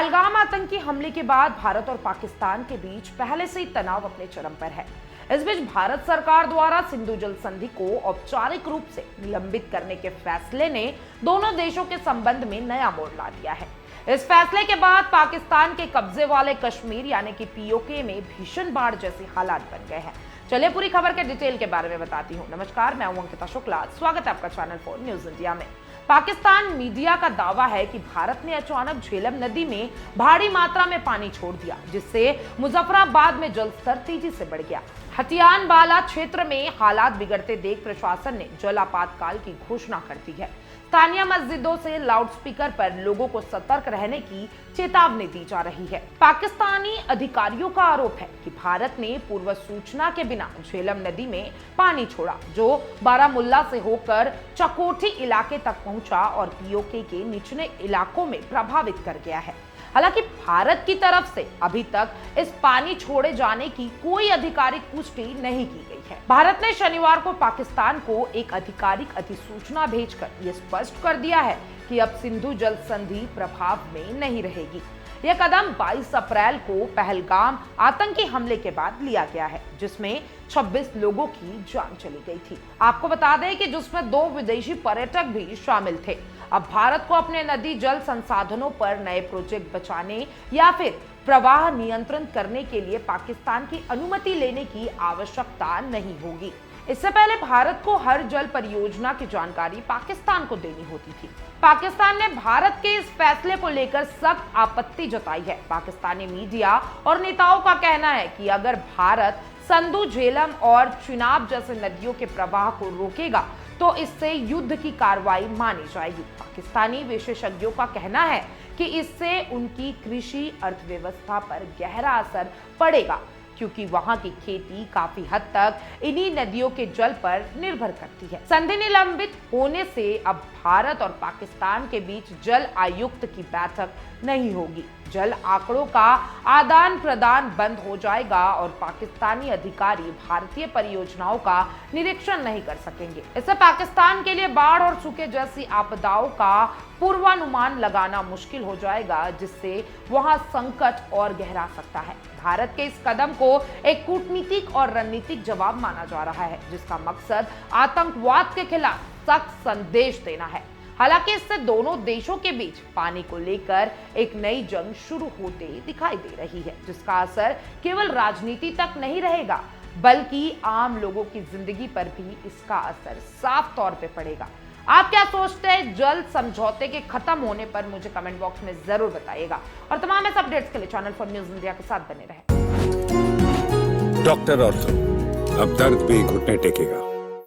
पहलगाम आतंकी हमले के बाद भारत और पाकिस्तान के बीच पहले से ही तनाव अपने चरम पर है। इस बीच भारत सरकार द्वारा सिंधु जल संधि को औपचारिक रूप से निलंबित करने के फैसले ने दोनों देशों के संबंध में नया मोड़ ला दिया है। इस फैसले के बाद पाकिस्तान के कब्जे वाले कश्मीर यानी कि पीओके में भीषण बाढ़ जैसे हालात बन गए हैं। चलिए पूरी खबर के डिटेल के बारे में बताती हूँ। नमस्कार, मैं हूं अंकिता शुक्ला। स्वागत है आपका चैनल 4 न्यूज इंडिया में। पाकिस्तान मीडिया का दावा है कि भारत ने अचानक झेलम नदी में भारी मात्रा में पानी छोड़ दिया, जिससे मुजफ्फराबाद में जलस्तर तेजी से बढ़ गया। हथियान बाला क्षेत्र में हालात बिगड़ते देख प्रशासन ने जल आपातकाल की घोषणा कर दी है। स्थानीय मस्जिदों से लाउडस्पीकर पर लोगों को सतर्क रहने की चेतावनी दी जा रही है। पाकिस्तानी अधिकारियों का आरोप है कि भारत ने पूर्व सूचना के बिना झेलम नदी में पानी छोड़ा, जो बारामुल्ला से होकर चकोठी इलाके तक पहुंचा और पीओके के निचले इलाकों में प्रभावित कर गया है। हालांकि भारत की तरफ से अभी तक इस पानी छोड़े जाने की कोई आधिकारिक पुष्टि नहीं की गई है। भारत ने शनिवार को पाकिस्तान को एक आधिकारिक अधिसूचना भेजकर यह स्पष्ट कर दिया है कि अब सिंधु जल संधि प्रभाव में नहीं रहेगी। यह कदम 22 अप्रैल को पहलगाम आतंकी हमले के बाद लिया गया है, जिसमें 26 लोगों की जान चली गई थी। आपको बता दें कि जिसमें 2 विदेशी पर्यटक भी शामिल थे। अब भारत को अपने नदी जल संसाधनों पर नए प्रोजेक्ट बचाने या फिर प्रवाह नियंत्रण करने के लिए पाकिस्तान की अनुमति लेने की आवश्यकता नहीं होगी। इससे पहले भारत को हर जल परियोजना की जानकारी पाकिस्तान को देनी होती थी। पाकिस्तान ने भारत के इस फैसले को लेकर सख्त आपत्ति जताई है। पाकिस्तानी मीडिया और नेताओं का कहना है कि अगर भारत संधु, झेलम और चिनाब जैसे नदियों के प्रवाह को रोकेगा तो इससे युद्ध की कार्रवाई मानी जाएगी। पाकिस्तानी विशेषज्ञों का कहना है कि इससे उनकी कृषि अर्थव्यवस्था पर गहरा असर पड़ेगा, क्योंकि वहां की खेती काफी हद तक इन्हीं नदियों के जल पर निर्भर करती है। संधि निलंबित होने से अब भारत और पाकिस्तान के बीच जल आयुक्त की बैठक नहीं होगी। जल आंकड़ों का आदान प्रदान बंद हो जाएगा और पाकिस्तानी अधिकारी भारतीय परियोजनाओं का निरीक्षण नहीं कर सकेंगे। इससे पाकिस्तान के लिए बाढ़ और सूखे जैसी आपदाओं का पूर्वानुमान लगाना मुश्किल हो जाएगा, जिससे वहां संकट और गहरा सकता है। भारत के इस कदम को एक कूटनीतिक और रणनीतिक जवाब माना जा रहा है, जिसका मकसद आतंकवाद के खिलाफ सख्त संदेश देना है। हालांकि इससे दोनों देशों के बीच पानी को लेकर एक नई जंग शुरू होते दिखाई दे रही है, जिसका असर केवल राजनीति तक नहीं रहेगा, बल्कि आम लोगों की जिंदगी पर भी इसका असर साफ तौर पे पड़ेगा। आप क्या सोचते हैं? जल समझौते के खत्म होने पर मुझे कमेंट बॉक्स में जरूर बताइएगा और तमाम ऐसे अपडेट्स के लिए चैनल 4 न्यूज इंडिया के साथ बने रहें। डॉक्टर ऑर्थो, अब दर्द भी घुटने टेकेगा।